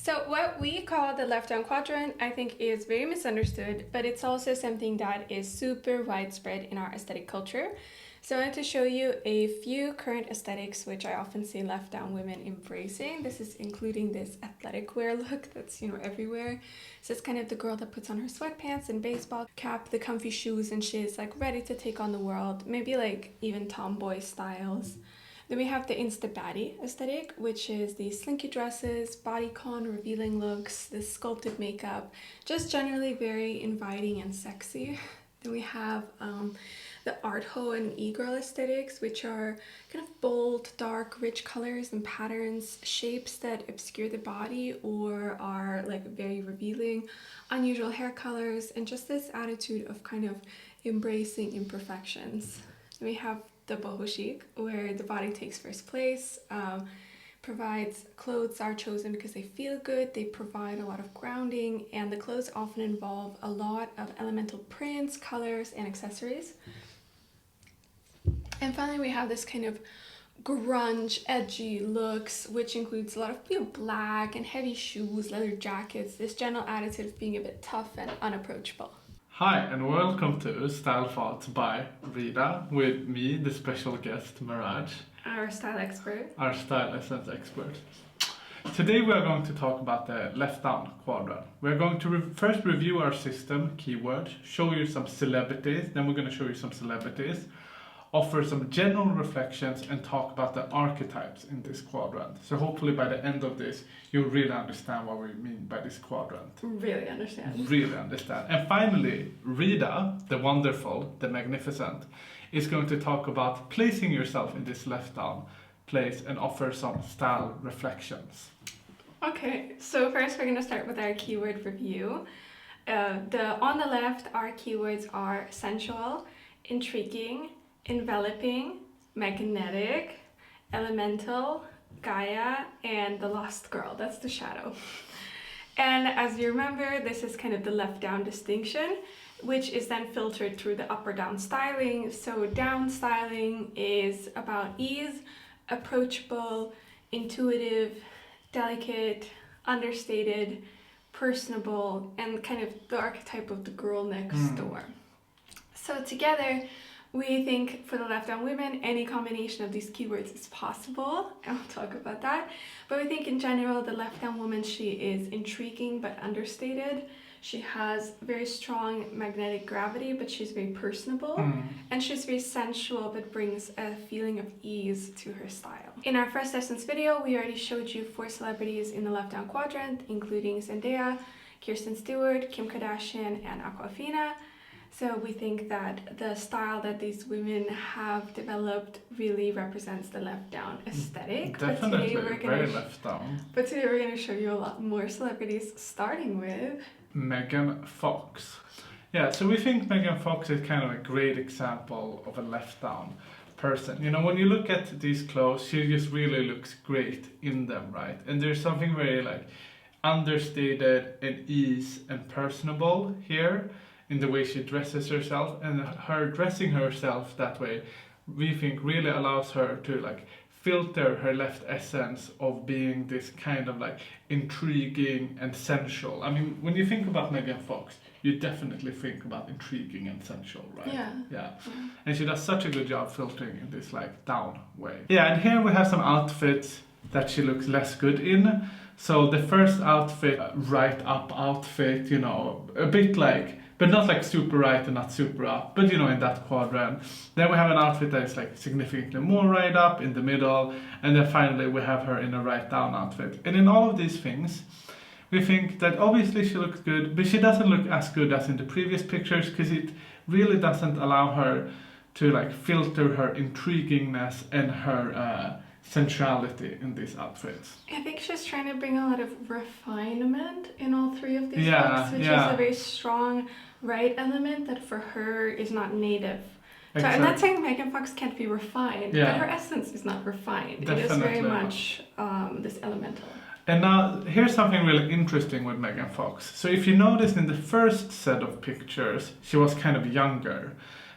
So what we call the left-down quadrant, I think, is very misunderstood, but it's also something that is super widespread in our aesthetic culture. So I wanted to show you a few current aesthetics which I often see left-down women embracing. This is including this athletic wear look that's, everywhere. So it's kind of the girl that puts on her sweatpants and baseball cap, the comfy shoes, and she's like ready to take on the world. Maybe like even tomboy styles. Then we have the Insta baddie aesthetic, which is the slinky dresses, bodycon revealing looks, the sculpted makeup, just generally very inviting and sexy. Then we have the art ho and e-girl aesthetics, which are kind of bold, dark, rich colors and patterns, shapes that obscure the body or are like very revealing, unusual hair colors, and just this attitude of kind of embracing imperfections. Then we have the boho chic, where the body takes first place, provides clothes are chosen because they feel good, they provide a lot of grounding, and the clothes often involve a lot of elemental prints, colors, and accessories. And finally, we have this kind of grunge, edgy looks, which includes a lot of black and heavy shoes, leather jackets, this general attitude of being a bit tough and unapproachable. Hi and welcome to Style Thoughts by Rita, with me, the special guest Miraj, our style expert. Our style essence expert. Today we are going to talk about the left-down quadrant. We're going to first review our system, keywords, show you some celebrities, then we're going to show you some celebrities, offer some general reflections, and talk about the archetypes in this quadrant. So hopefully by the end of this, you'll really understand what we mean by this quadrant. Really understand. Really understand. And finally, Rita, the wonderful, the magnificent, is going to talk about placing yourself in this left-down place and offer some style reflections. Okay, so first we're going to start with our keyword review. On the left, our keywords are sensual, intriguing, enveloping, magnetic, elemental, Gaia, and the lost girl. That's the shadow. And as you remember, this is kind of the left-down distinction, which is then filtered through the up or down styling. So down styling is about ease, approachable, intuitive, delicate, understated, personable, and kind of the archetype of the girl next door. So together, we think for the left-down women, any combination of these keywords is possible, and I'll talk about that. But we think in general, the left-down woman, she is intriguing but understated. She has very strong magnetic gravity, but she's very personable. And she's very sensual, but brings a feeling of ease to her style. In our first essence video, we already showed you 4 celebrities in the left-down quadrant, including Zendaya, Kirsten Stewart, Kim Kardashian, and Aquafina. So we think that the style that these women have developed really represents the left-down aesthetic. Definitely, very left-down. But today we're going to show you a lot more celebrities, starting with Megan Fox. Yeah, so we think Megan Fox is kind of a great example of a left-down person. When you look at these clothes, she just really looks great in them, right? And there's something very like understated and ease and personable here in the way she dresses herself, and her dressing herself that way, we think really allows her to like filter her left essence of being this kind of like intriguing and sensual. I mean, when you think about Megan Fox, you definitely think about intriguing and sensual, right? Yeah. And she does such a good job filtering in this like down way. Yeah, and here we have some outfits that she looks less good in. So the first outfit, right up outfit, a bit like, but not like super right and not super up, but in that quadrant. Then we have an outfit that is like significantly more right up in the middle, and then finally we have her in a right down outfit. And in all of these things, we think that obviously she looks good, but she doesn't look as good as in the previous pictures, because it really doesn't allow her to like filter her intriguingness and her sensuality in these outfits. I think she's trying to bring a lot of refinement in all 3 of these looks, which is a very strong right element that for her is not native. So I'm not saying Megan Fox can't be refined, but her essence is not refined. Definitely. It is very much this elemental. And now here's something really interesting with Megan Fox. So if you notice in the first set of pictures, she was kind of younger.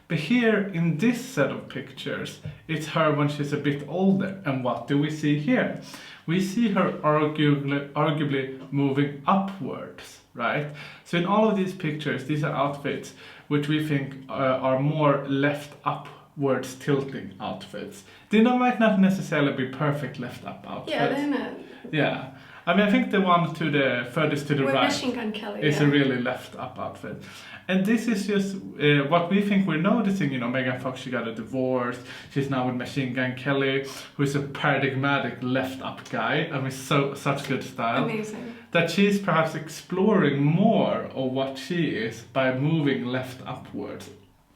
But here in this set of pictures, it's her when she's a bit older. And what do we see here? we see her arguably moving upwards, right? So in all of these pictures, these are outfits which we think are more left upwards tilting outfits. They might not necessarily be perfect left up outfits. Yeah, they're not. Yeah. I mean, I think the one to the furthest to the With right Machine Gun Kelly, is a really left up outfit. And this is just what we think we're noticing. You know, Megan Fox, she got a divorce. She's now with Machine Gun Kelly, who's a paradigmatic left up guy. I mean, such good style. Amazing. That she's perhaps exploring more of what she is by moving left upwards.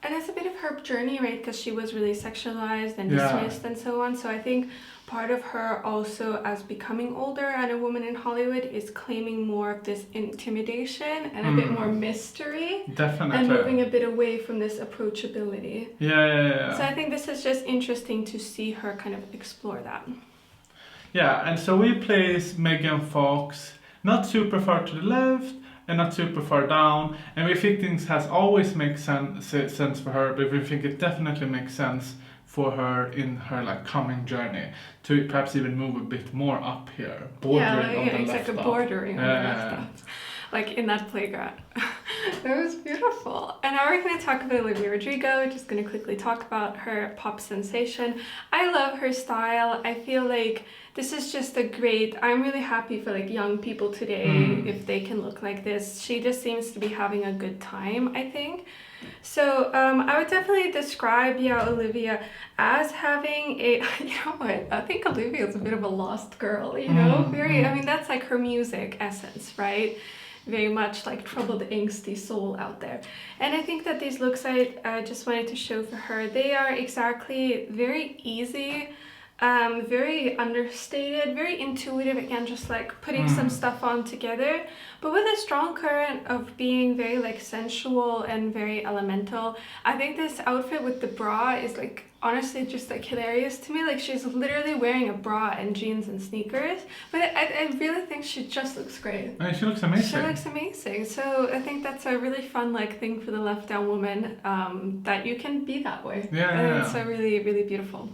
And it's a bit of her journey, right? Because she was really sexualized and dismissed and so on. So I think part of her also, as becoming older and a woman in Hollywood, is claiming more of this intimidation and a bit more mystery. Definitely. And moving a bit away from this approachability. Yeah. So I think this is just interesting to see her kind of explore that. Yeah, and so we place Megan Fox not super far to the left and not super far down, and we think things has always made sense for her, but we think it definitely makes sense for her in her like coming journey to perhaps even move a bit more up here, bordering on the left exactly, up. bordering on the left up. Like in that playground. It was beautiful. And now we're going to talk about Olivia Rodrigo. Just going to quickly talk about her pop sensation. I love her style. I feel like this is just a great, I'm really happy for like young people today if they can look like this. She just seems to be having a good time, I think. So I would definitely describe Olivia as having a, you know what, I think Olivia is a bit of a lost girl, you know, I mean, that's like her music essence, right? Very much like troubled, angsty soul out there. And I think that these looks I just wanted to show for her, they are exactly very easy, very understated, very intuitive, again, just like putting some stuff on together, but with a strong current of being very like sensual and very elemental. I think this outfit with the bra is like honestly just like hilarious to me. Like she's literally wearing a bra and jeans and sneakers, but I really think she just looks great. And she looks amazing. She looks amazing. So I think that's a really fun like thing for the left down woman, that you can be that way. And it's really, really beautiful.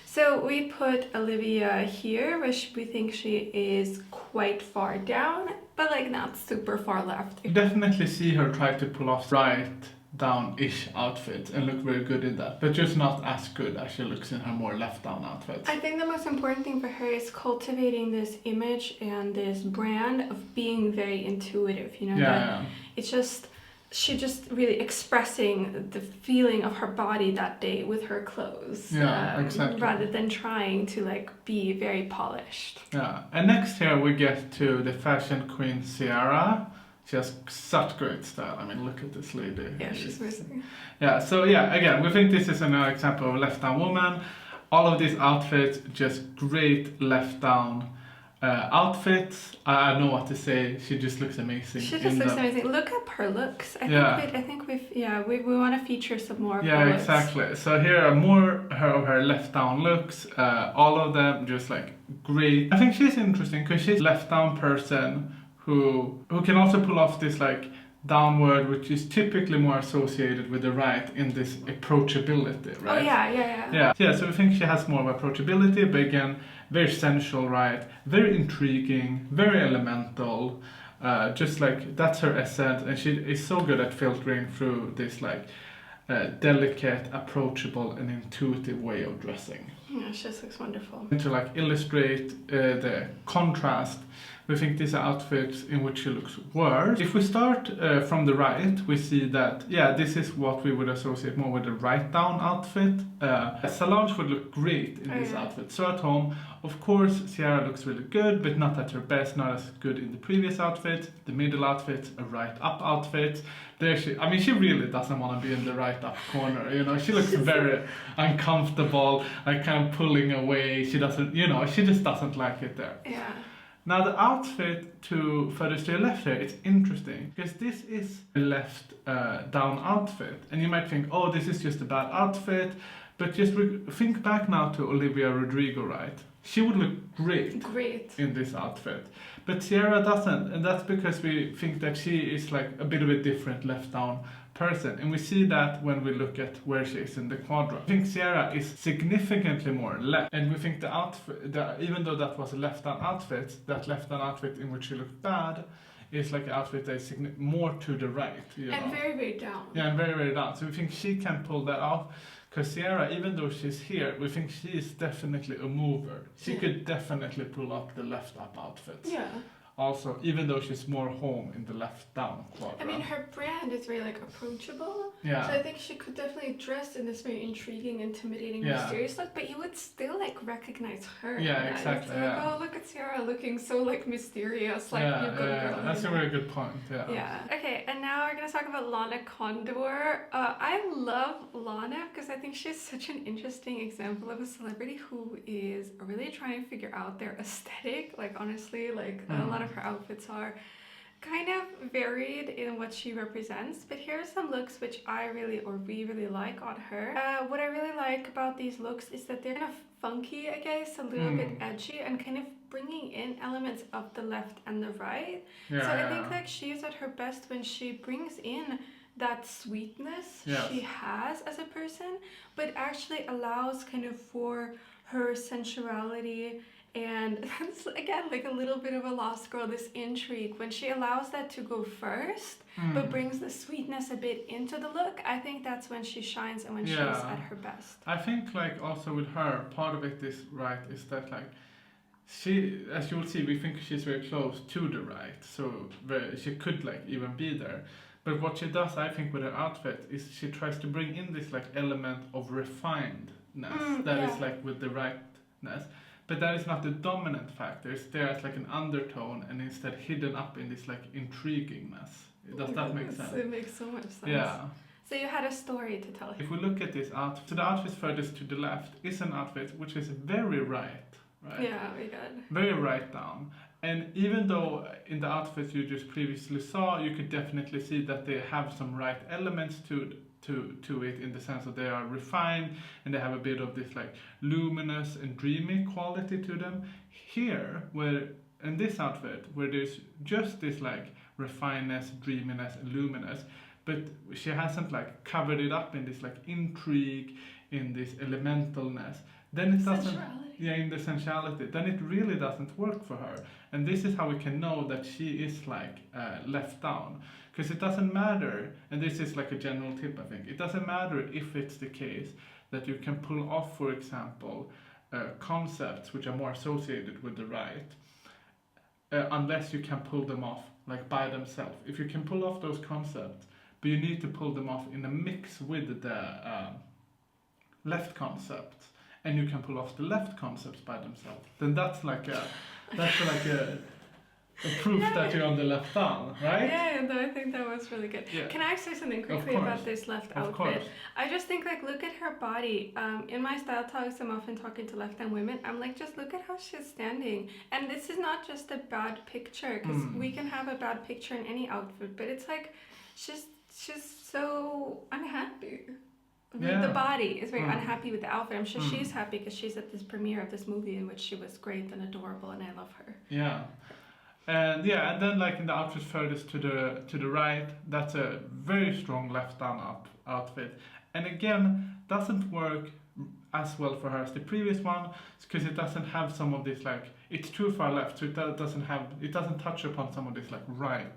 So we put Olivia here, which we think she is quite far down, but like not super far left. You definitely see her try to pull off right down-ish outfit and look very good in that, but just not as good as she looks in her more left down outfits. I think the most important thing for her is cultivating this image and this brand of being very intuitive, you know, it's just, she just really expressing the feeling of her body that day with her clothes. Exactly. Rather than trying to like be very polished. Yeah, and next here we get to the fashion queen Ciara. She has such great style. I mean, look at this lady. Yeah, she's amazing. Yeah, so yeah, again, we think this is another example of a left down woman. All of these outfits, just great left down outfits. I know what to say. She just looks amazing. She just looks amazing. Look up her looks. I think we want to feature some more of her looks. Exactly. So here are more of her left down looks. All of them just like great. I think she's interesting because she's a left down person who can also pull off this like downward, which is typically more associated with the right in this approachability, right? Oh yeah. So we think she has more of approachability, but again, very sensual, right? Very intriguing, very elemental. Just like that's her essence, and she is so good at filtering through this like delicate, approachable, and intuitive way of dressing. Yeah, she just looks wonderful. And to like illustrate the contrast, we think these are outfits in which she looks worse. If we start from the right, we see that, this is what we would associate more with the right down outfit. Solange would look great in this outfit. So at home, of course, Ciara looks really good, but not at her best, not as good in the previous outfit. The middle outfit, a right up outfit. There she really doesn't want to be in the right up corner, you know. She looks very uncomfortable, like kind of pulling away. She doesn't, she just doesn't like it there. Yeah. Now the outfit furthest to the left here, it's interesting because this is a left down outfit, and you might think, oh, this is just a bad outfit, but just think back now to Olivia Rodrigo, right? she would look great in this outfit. But Ciara doesn't, and that's because we think that she is like a bit of a different left-down person, and we see that when we look at where she is in the quadrant. I think Ciara is significantly more left, and we think the outfit, even though that was a left-down outfit, that left-down outfit in which she looked bad is like an outfit that is more to the right. And very, very down. Yeah, and very, very down. So we think she can pull that off. Because Ciara, even though she's here, we think she is definitely a mover. She could definitely pull up the left-up outfits. Yeah. Also, even though she's more home in the left-down quadrant. I mean, her brand is very like approachable. Yeah. So I think she could definitely dress in this very intriguing, intimidating, mysterious look, but you would still like recognize her. Yeah, exactly. Like, oh, look at Ciara looking so like mysterious, like you go girl. That's a very good point. Yeah. Yeah. Okay, and now we're gonna talk about Lana Condor. I love Lana because I think she's such an interesting example of a celebrity who is really trying to figure out their aesthetic. Like honestly, like a lot of her outfits are kind of varied in what she represents, but here are some looks which we really like on her. What I really like about these looks is that they're kind of funky, I guess, a little bit edgy, and kind of bringing in elements of the left and the right. So I think like she is at her best when she brings in that sweetness she has as a person, but actually allows kind of for her sensuality. And that's, again, like a little bit of a lost girl, this intrigue. When she allows that to go first, but brings the sweetness a bit into the look, I think that's when she shines and when she's at her best. I think, like, also with her, part of it is that, like, she, as you will see, we think she's very close to the right, so she could, like, even be there. But what she does, I think, with her outfit is she tries to bring in this, like, element of refinedness that is, like, with the rightness. But that is not the dominant factor. It's there as like an undertone and instead hidden up in this like intriguingness. Does that make sense? It makes so much sense. Yeah. So you had a story to tell. If we look at this outfit, so the outfit furthest to the left is an outfit which is very right? Yeah, we got. Very right down. And even though in the outfits you just previously saw, you could definitely see that they have some right elements to it, in the sense that they are refined and they have a bit of this like luminous and dreamy quality to them. Here, where in this outfit, where there's just this like refinedness, dreaminess, and luminous, but she hasn't like covered it up in this like intrigue, in this elementalness, then it doesn't. In the sensuality, then it really doesn't work for her. And this is how we can know that she is like left down. Because it doesn't matter, and this is like a general tip I think, it doesn't matter if it's the case that you can pull off, for example, concepts which are more associated with the right, unless you can pull them off like by themselves. If you can pull off those concepts, but you need to pull them off in a mix with the left concepts, and you can pull off the left concepts by themselves, then that's like a proof that you're on the left down, right? Yeah, no, I think that was really good. Yeah. Can I say something quickly about this left outfit? Course. I just think like look at her body. In my style talks, I'm often talking to left-hand women. I'm like, just look at how she's standing. And this is not just a bad picture, because we can have a bad picture in any outfit, but it's like she's so unhappy. The body is very unhappy with the outfit. I'm sure she's happy because she's at this premiere of this movie in which she was great and adorable, and I love her. Yeah. And then like in the outfit furthest to the right, that's a very strong left down outfit. And again, doesn't work as well for her as the previous one, because it doesn't have some of this like, it's too far left, so it doesn't touch upon some of this like right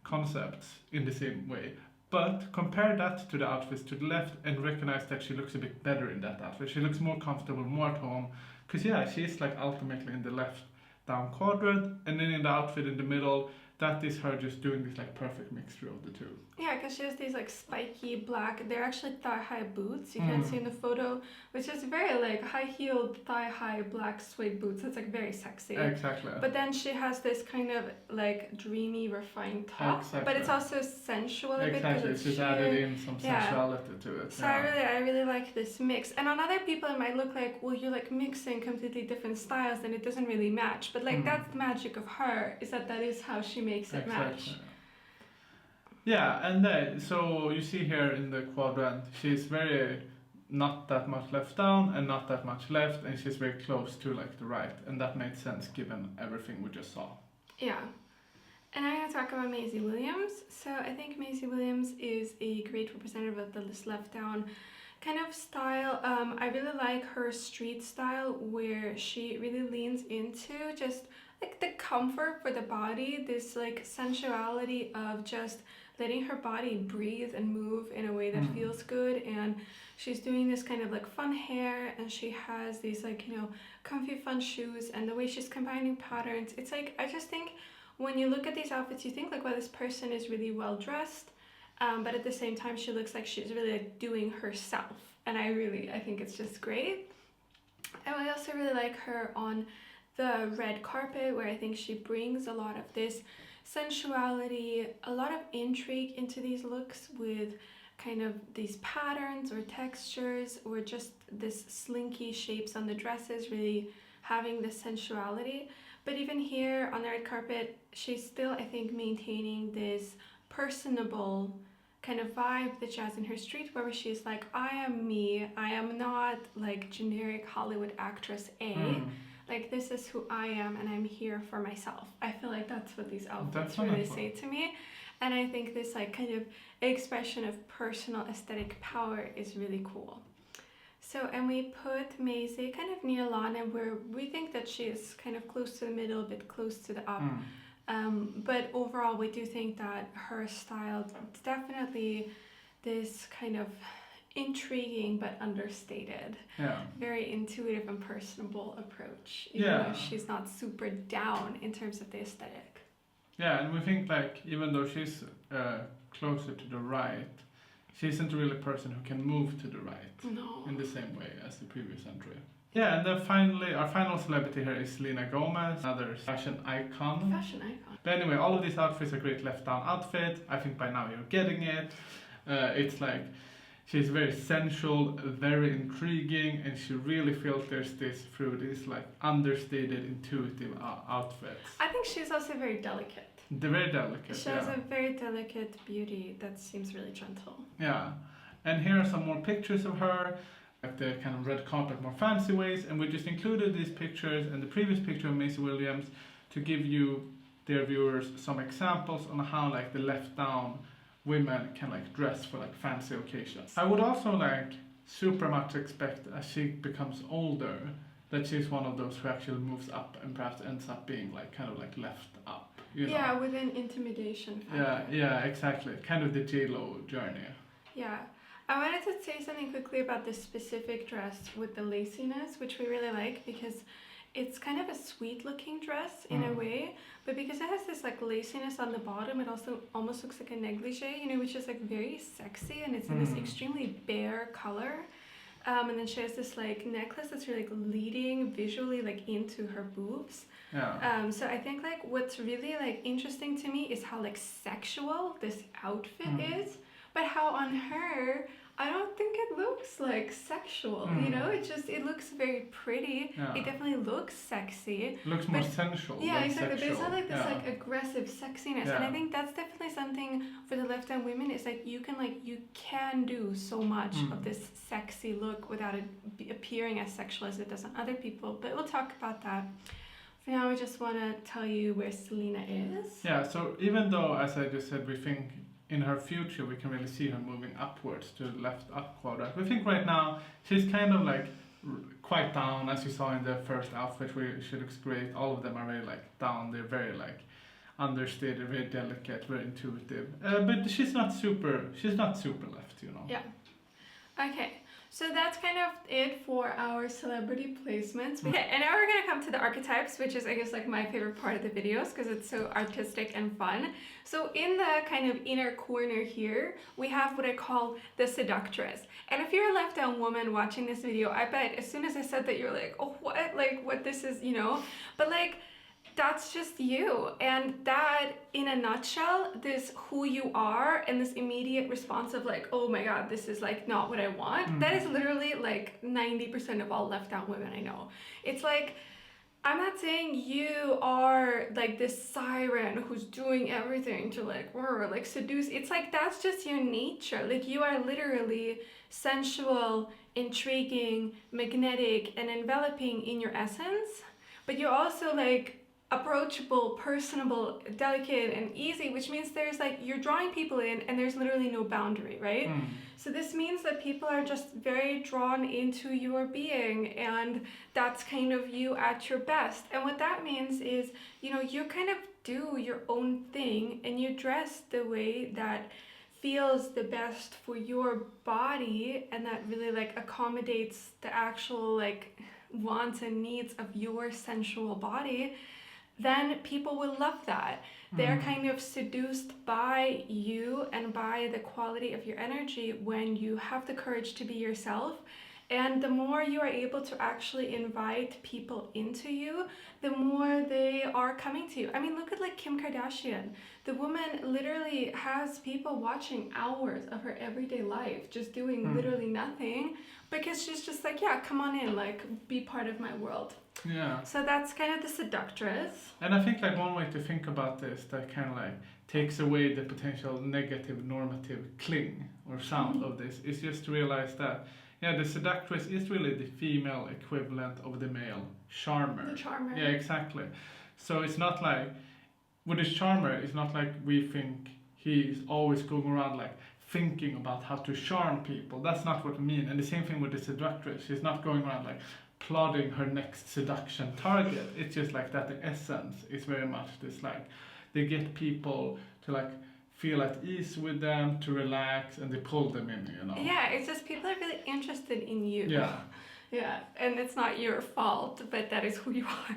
concepts in the same way. But compare that to the outfits to the left and recognize that she looks a bit better in that outfit. She looks more comfortable, more at home, because she's like ultimately in the left down quadrant, and then in the outfit in the middle, that is her just doing this like perfect mixture of the two. Yeah, because she has these like spiky black, they're actually thigh-high boots, you can see in the photo, which is very like high-heeled thigh-high black suede boots. It's like very sexy. Exactly. But then she has this kind of like dreamy, refined top, but it's also sensual a bit. Exactly, she's added in some sensuality to it. So I really like this mix. And on other people it might look like, well, you're like mixing completely different styles and it doesn't really match. But like that's the magic of her, is that is how she makes it match. Yeah, and then so you see here in the quadrant, she's very not that much left down and not that much left, and she's very close to like the right, and that made sense given everything we just saw. Yeah. And I'm going to talk about Maisie Williams. So I think Maisie Williams is a great representative of this left down kind of style. I really like her street style where she really leans into just like the comfort for the body, this like sensuality of just letting her body breathe and move in a way that feels good. And she's doing this kind of like fun hair, and she has these like, you know, comfy fun shoes, and the way she's combining patterns. It's like, I just think when you look at these outfits, you think like, well, this person is really well dressed, but at the same time, she looks like she's really like doing herself. And I think it's just great. And I also really like her on the red carpet, where I think she brings a lot of this sensuality, a lot of intrigue into these looks with kind of these patterns or textures, or just this slinky shapes on the dresses, really having this sensuality. But even here on the red carpet, she's still, I think, maintaining this personable kind of vibe that she has in her streetwear, where she's like, I am me, I am not like generic Hollywood actress A. Like, this is who I am, and I'm here for myself. I feel like that's what these outfits really say to me. And I think this like kind of expression of personal aesthetic power is really cool. So, and we put Maisie kind of near Lana, where we think that she is kind of close to the middle, a bit close to the up. But overall, we do think that her style is definitely this kind of intriguing but understated, very intuitive and personable approach, even though she's not super down in terms of the aesthetic. Yeah, and we think like, even though she's closer to the right, she isn't really a person who can move to the right in the same way as the previous entry. Yeah, and then finally, our final celebrity here is Selena Gomez, another fashion icon. But anyway, all of these outfits are great left-down outfits. I think by now you're getting it. It's like, she's very sensual, very intriguing, and she really filters this through these like understated, intuitive outfits. I think she's also very delicate. They're very delicate. She has a very delicate beauty that seems really gentle. Yeah, and here are some more pictures of her at the kind of red carpet, more fancy ways, and we just included these pictures and the previous picture of Maisie Williams to give you, dear viewers, some examples on how like the left down women can like dress for like fancy occasions. I would also like super much expect, as she becomes older, that she's one of those who actually moves up and perhaps ends up being like kind of like left up, you know? Yeah, with an intimidation factor. Yeah, exactly. Kind of the J-Lo journey. Yeah. I wanted to say something quickly about this specific dress with the laciness, which we really like, because it's kind of a sweet looking dress in a way, but because it has this like laciness on the bottom, it also almost looks like a negligee, you know, which is like very sexy, and it's in this extremely bare color. And then she has this like necklace that's really like leading visually like into her boobs. So I think like what's really like interesting to me is how like sexual this outfit is, but how on her, I don't think it looks like sexual, you know? It looks very pretty. It definitely looks sexy. It looks more sensual. Yeah, exactly. But it's not like this like aggressive sexiness. And I think that's definitely something for the left-hand women, is like you can do so much of this sexy look without it appearing as sexual as it does on other people. But we'll talk about that. For now, we just want to tell you where Selena is. Yeah, so even though, as I just said, we think in her future we can really see her moving upwards to the left up quadrant, we think right now she's kind of like quite down, as you saw in the first outfit where she looks great. All of them are very like down, they're very like understated, very delicate, very intuitive, but she's not super left, you know. Yeah. Okay, so that's kind of it for our celebrity placements. Okay, and now we're gonna come to the archetypes, which is, I guess, like my favorite part of the videos because it's so artistic and fun. So in the kind of inner corner here, we have what I call the Seductress. And if you're a left-down woman watching this video, I bet as soon as I said that, you're like, oh, what? Like, what this is, you know? But like, that's just you. And that, in a nutshell, this who you are and this immediate response of like, oh my god, this is like not what I want, that is literally like 90% of all left-down women I know. It's like, I'm not saying you are like this siren who's doing everything to like seduce. It's like, that's just your nature. Like, you are literally sensual, intriguing, magnetic, and enveloping in your essence, but you're also like approachable, personable, delicate, and easy, which means there's like you're drawing people in and there's literally no boundary, right? So this means that people are just very drawn into your being, and that's kind of you at your best. And what that means is, you know, you kind of do your own thing and you dress the way that feels the best for your body and that really like accommodates the actual like wants and needs of your sensual body. Then people will love that. They're kind of seduced by you and by the quality of your energy when you have the courage to be yourself. And the more you are able to actually invite people into you, the more they are coming to you. I mean, look at like Kim Kardashian. The woman literally has people watching hours of her everyday life, just doing literally nothing, because she's just like, yeah, come on in, like, be part of my world. Yeah. So that's kind of the seductress. And I think like one way to think about this that kind of like takes away the potential negative normative cling or sound of this is just to realize that the seductress is really the female equivalent of the male charmer. The charmer. Yeah, exactly. So it's not like with the charmer, it's not like we think he's always going around like thinking about how to charm people. That's not what we mean. And the same thing with the seductress. She's not going around like plotting her next seduction target. It's just like that the essence is very much this like they get people to like feel at ease with them, to relax, and they pull them in, you know. Yeah, it's just people are really interested in you. Yeah. Yeah, and it's not your fault, but that is who you are.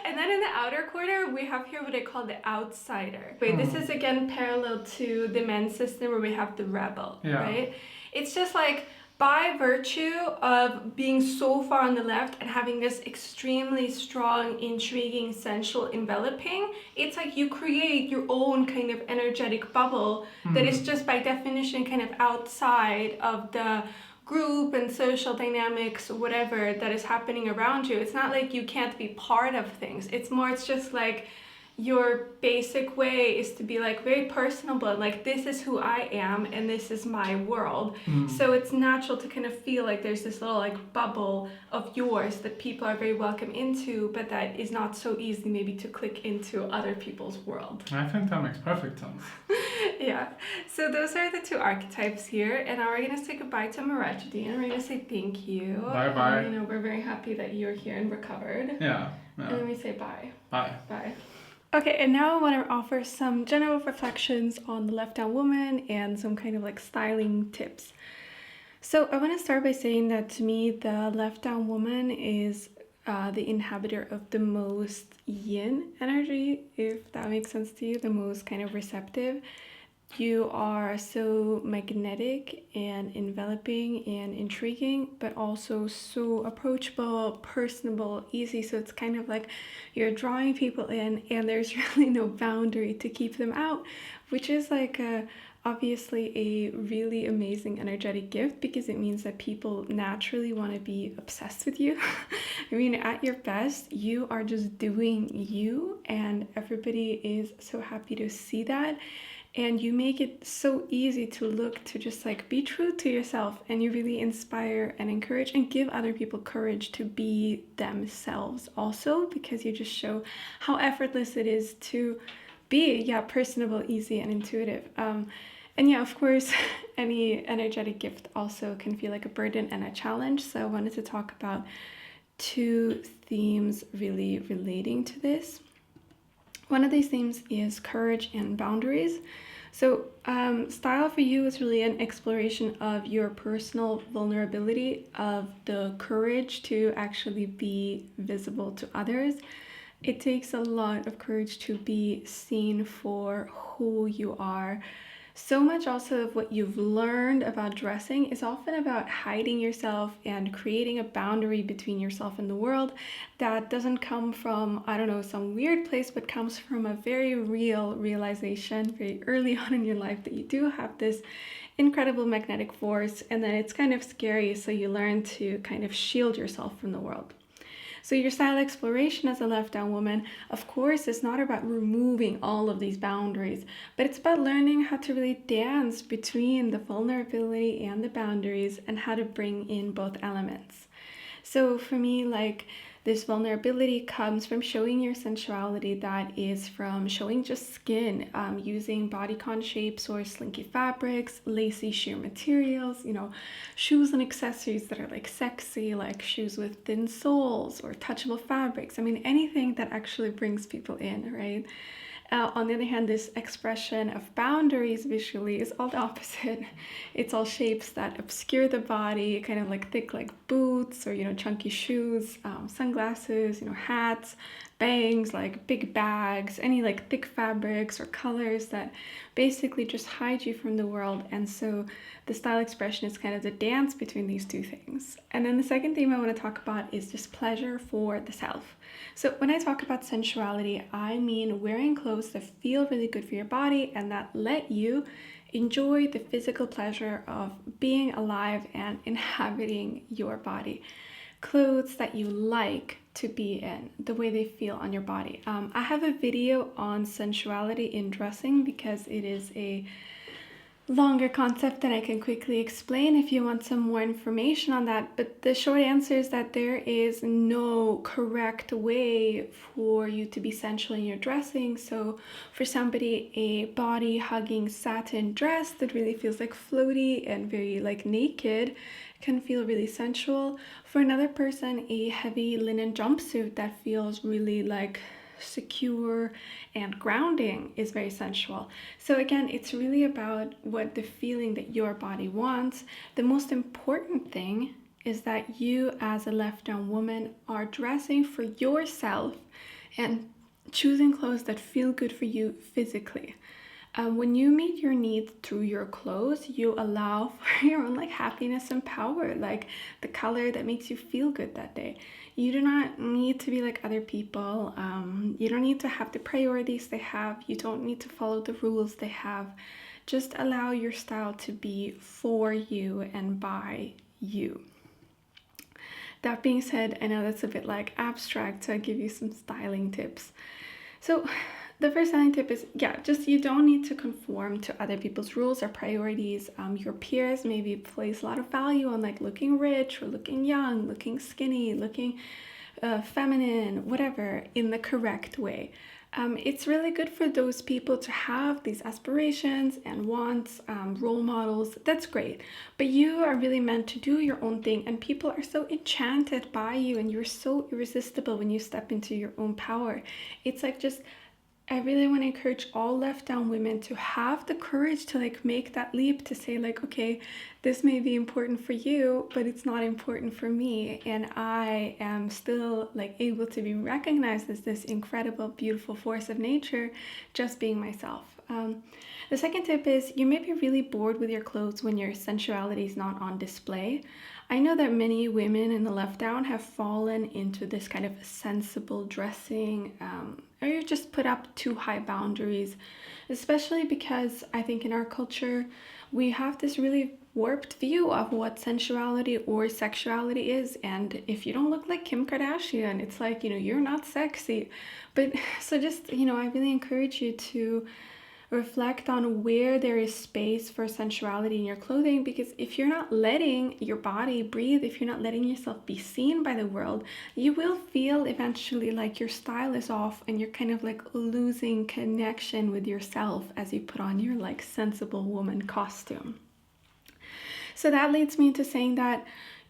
And then in the outer corner, we have here what I call the outsider. Wait, this is again parallel to the men's system where we have the rebel, right? It's just like by virtue of being so far on the left and having this extremely strong, intriguing, sensual enveloping, it's like you create your own kind of energetic bubble that is just by definition kind of outside of the group and social dynamics, whatever that is happening around you. It's not like you can't be part of things. It's just like your basic way is to be like very personable, like this is who I am and this is my world. So it's natural to kind of feel like there's this little like bubble of yours that people are very welcome into, but that is not so easy maybe to click into other people's world. I think that makes perfect sense. Yeah, so those are the two archetypes here, and now we're gonna say goodbye to Maragedy and we're gonna say thank you. Bye. You know, we're very happy that you're here and recovered. Yeah. And then we say bye. Bye. Bye. Okay, and now I want to offer some general reflections on the left-down woman and some kind of like styling tips. So I want to start by saying that to me, the left-down woman is the inhabitor of the most yin energy, if that makes sense to you, the most kind of receptive. You are so magnetic and enveloping and intriguing, but also so approachable, personable, easy. So it's kind of like you're drawing people in and there's really no boundary to keep them out, which is like obviously a really amazing energetic gift because it means that people naturally want to be obsessed with you. I mean, at your best, you are just doing you and everybody is so happy to see that. And you make it so easy to look to just like be true to yourself, and you really inspire and encourage and give other people courage to be themselves also, because you just show how effortless it is to be personable, easy, and intuitive. And of course, any energetic gift also can feel like a burden and a challenge. So I wanted to talk about two themes really relating to this. One of these themes is courage and boundaries. So style for you is really an exploration of your personal vulnerability, of the courage to actually be visible to others. It takes a lot of courage to be seen for who you are. So much also of what you've learned about dressing is often about hiding yourself and creating a boundary between yourself and the world that doesn't come from, I don't know, some weird place, but comes from a very real realization very early on in your life that you do have this incredible magnetic force, and then it's kind of scary, so you learn to kind of shield yourself from the world. So your style exploration as a left-down woman, of course, is not about removing all of these boundaries, but it's about learning how to really dance between the vulnerability and the boundaries and how to bring in both elements. So for me, like, this vulnerability comes from showing your sensuality, that is from showing just skin, using bodycon shapes or slinky fabrics, lacy sheer materials, shoes and accessories that are like sexy, like shoes with thin soles or touchable fabrics. I mean, anything that actually brings people in, right? On the other hand, this expression of boundaries visually is all the opposite. It's all shapes that obscure the body, kind of like thick like boots or, chunky shoes, sunglasses, hats, bangs, like big bags, any like thick fabrics or colors that basically just hide you from the world. And so the style expression is kind of the dance between these two things. And then the second theme I want to talk about is just pleasure for the self. So when I talk about sensuality, I mean wearing clothes that feel really good for your body and that let you enjoy the physical pleasure of being alive and inhabiting your body. Clothes that you like to be in, the way they feel on your body. I have a video on sensuality in dressing because it is a longer concept that I can quickly explain if you want some more information on that. But the short answer is that there is no correct way for you to be sensual in your dressing. So for somebody, a body hugging satin dress that really feels like floaty and very like naked can feel really sensual. For another person, a heavy linen jumpsuit that feels really like secure and grounding is very sensual. So again, it's really about what the feeling that your body wants. The most important thing is that you as a left-down woman are dressing for yourself and choosing clothes that feel good for you physically. When you meet your needs through your clothes, you allow for your own like happiness and power, like the color that makes you feel good that day. You do not need to be like other people. You don't need to have the priorities they have. You don't need to follow the rules they have. Just allow your style to be for you and by you. That being said, I know that's a bit like abstract, so I'll give you some styling tips. So the first styling tip is, just you don't need to conform to other people's rules or priorities. Your peers maybe place a lot of value on like looking rich or looking young, looking skinny, looking feminine, whatever, in the correct way. It's really good for those people to have these aspirations and wants, role models. That's great. But you are really meant to do your own thing, and people are so enchanted by you, and you're so irresistible when you step into your own power. It's like I really want to encourage all left-down women to have the courage to like make that leap to say like, okay, this may be important for you, but it's not important for me, and I am still like able to be recognized as this incredible, beautiful force of nature, just being myself. The second tip is you may be really bored with your clothes when your sensuality is not on display. I know that many women in the left down have fallen into this kind of sensible dressing, or you just put up too high boundaries, especially because I think in our culture we have this really warped view of what sensuality or sexuality is, and if you don't look like Kim Kardashian, it's like, you're not sexy. But so just, I really encourage you to reflect on where there is space for sensuality in your clothing, because if you're not letting your body breathe, if you're not letting yourself be seen by the world, you will feel eventually like your style is off and you're kind of like losing connection with yourself as you put on your like sensible woman costume. So that leads me to saying that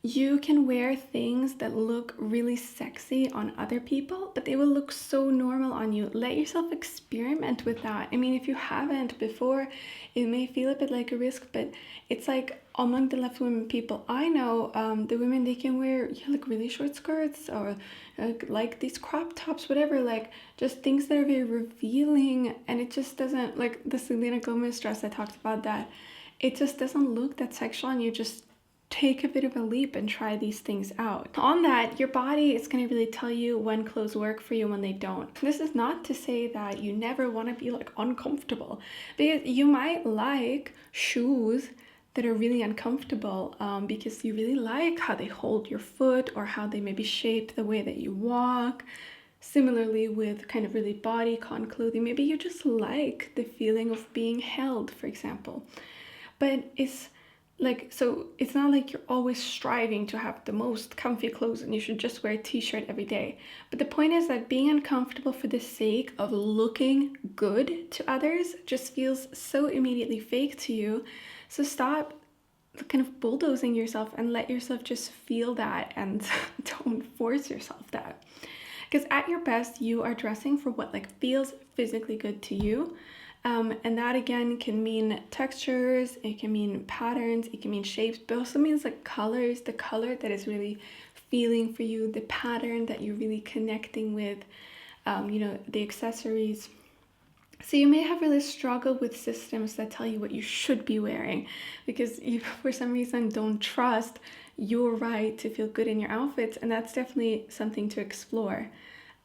you can wear things that look really sexy on other people, but they will look so normal on you. Let yourself experiment with that. I mean, if you haven't before, it may feel a bit like a risk, but it's like among the left women people I know, the women, they can wear like really short skirts or like these crop tops, whatever, like just things that are very revealing, and it just doesn't, like the Selena Gomez dress I talked about, that it just doesn't look that sexual, and you just take a bit of a leap and try these things out. On that, your body is going to really tell you when clothes work for you and when they don't. This is not to say that you never want to be like uncomfortable, because you might like shoes that are really uncomfortable because you really like how they hold your foot or how they maybe shape the way that you walk. Similarly, with kind of really bodycon clothing, maybe you just like the feeling of being held, for example. But it's like, so it's not like you're always striving to have the most comfy clothes and you should just wear a t-shirt every day. But the point is that being uncomfortable for the sake of looking good to others just feels so immediately fake to you. So stop kind of bulldozing yourself and let yourself just feel that, and don't force yourself that. Because at your best, you are dressing for what like feels physically good to you. And that again can mean textures, it can mean patterns, it can mean shapes, but also means like colors, the color that is really feeling for you, the pattern that you're really connecting with, the accessories. So you may have really struggled with systems that tell you what you should be wearing because you, for some reason, don't trust your right to feel good in your outfits, and that's definitely something to explore.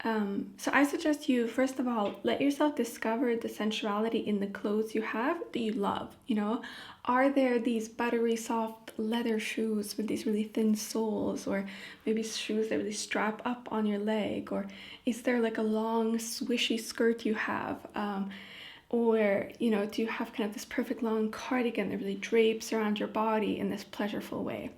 So I suggest you, first of all, let yourself discover the sensuality in the clothes you have that you love. Are there these buttery soft leather shoes with these really thin soles, or maybe shoes that really strap up on your leg, or is there like a long swishy skirt you have? Or do you have kind of this perfect long cardigan that really drapes around your body in this pleasureful way?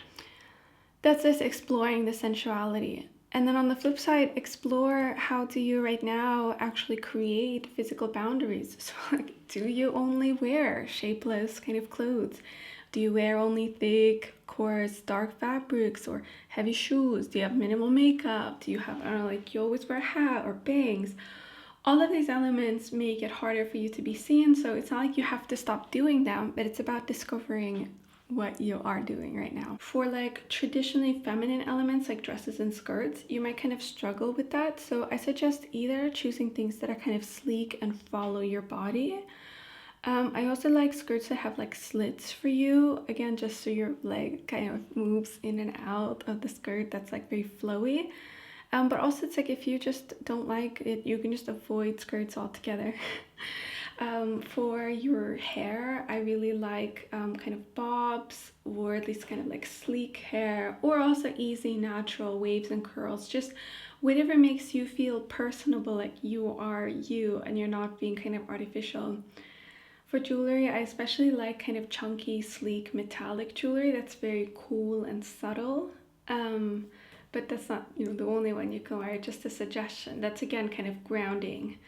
That's just exploring the sensuality. And then on the flip side, explore how do you right now actually create physical boundaries. So like, do you only wear shapeless kind of clothes? Do you wear only thick, coarse, dark fabrics or heavy shoes? Do you have minimal makeup? Do you have, I don't know, like you always wear a hat or bangs? All of these elements make it harder for you to be seen. So it's not like you have to stop doing them, but it's about discovering what you are doing right now. For like traditionally feminine elements like dresses and skirts, you might kind of struggle with that. So I suggest either choosing things that are kind of sleek and follow your body. I also like skirts that have like slits for you, again, just so your leg kind of moves in and out of the skirt. That's like very flowy. But also it's like if you just don't like it, you can just avoid skirts altogether. For your hair, I really like kind of bobs, or at least kind of like sleek hair, or also easy natural waves and curls, just whatever makes you feel personable, like you are you and you're not being kind of artificial. For jewelry, I especially like kind of chunky, sleek, metallic jewelry that's very cool and subtle. But that's not the only one you can wear, just a suggestion. That's again kind of grounding.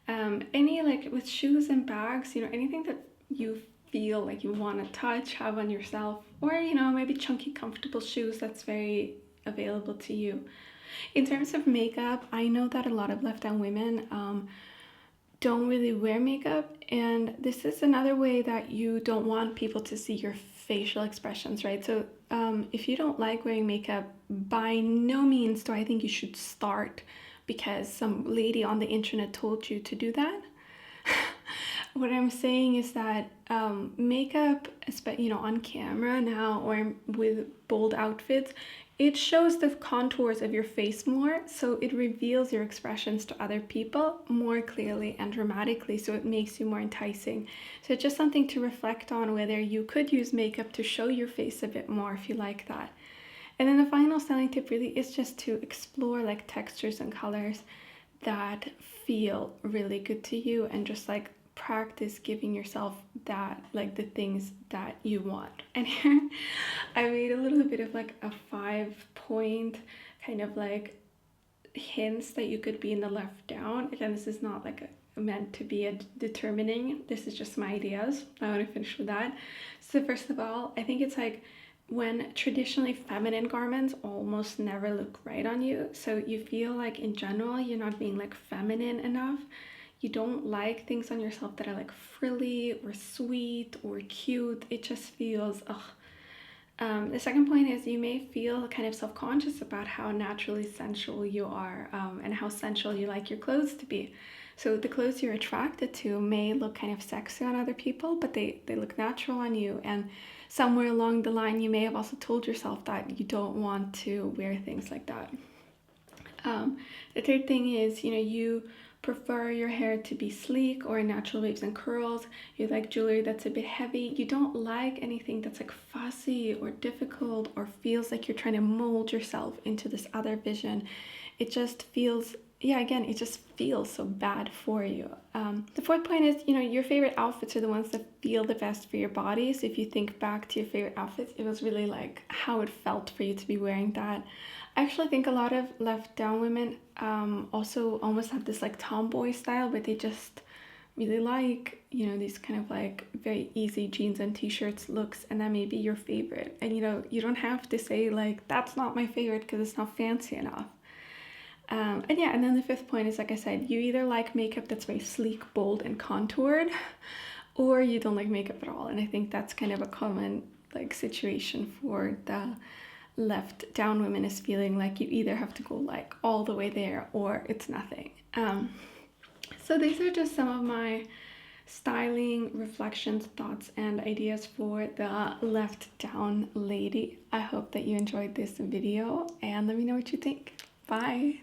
Any like with shoes and bags, anything that you feel like you want to touch, have on yourself, or maybe chunky, comfortable shoes that's very available to you. In terms of makeup, I know that a lot of left-down women don't really wear makeup, and this is another way that you don't want people to see your facial expressions, right? So if you don't like wearing makeup, by no means do I think you should start because some lady on the internet told you to do that. What I'm saying is that makeup, on camera now or with bold outfits, it shows the contours of your face more, so it reveals your expressions to other people more clearly and dramatically, so it makes you more enticing. So it's just something to reflect on, whether you could use makeup to show your face a bit more if you like that. And then the final styling tip really is just to explore like textures and colors that feel really good to you, and just like practice giving yourself that, like the things that you want. And here I made a little bit of like a 5-point kind of like hints that you could be in the left down. Again, this is not like meant to be a determining, this is just my ideas. I want to finish with that. So first of all, I think it's like when traditionally feminine garments almost never look right on you. So you feel like in general you're not being like feminine enough. You don't like things on yourself that are like frilly or sweet or cute. It just feels ugh. The second point is you may feel kind of self-conscious about how naturally sensual you are, and how sensual you like your clothes to be. So the clothes you're attracted to may look kind of sexy on other people, but they look natural on you. And somewhere along the line, you may have also told yourself that you don't want to wear things like that. The third thing is, you prefer your hair to be sleek or natural waves and curls, you like jewelry that's a bit heavy, you don't like anything that's like fussy or difficult or feels like you're trying to mold yourself into this other vision, it just feels, yeah, again, it just feels so bad for you. The fourth point is, you know, your favorite outfits are the ones that feel the best for your body. So if you think back to your favorite outfits, it was really like how it felt for you to be wearing that. I actually think a lot of left down women also almost have this like tomboy style, but they just really like, you know, these kind of like very easy jeans and t-shirts looks, and that may be your favorite. And you know, you don't have to say like, that's not my favorite because it's not fancy enough. And yeah, and then the fifth point is, like I said, you either like makeup that's very sleek, bold, and contoured, or you don't like makeup at all. And I think that's kind of a common like situation for the left down women, is feeling like you either have to go like all the way there or it's nothing. So these are just some of my styling reflections, thoughts, and ideas for the left down lady. I hope that you enjoyed this video, and let me know what you think. Bye.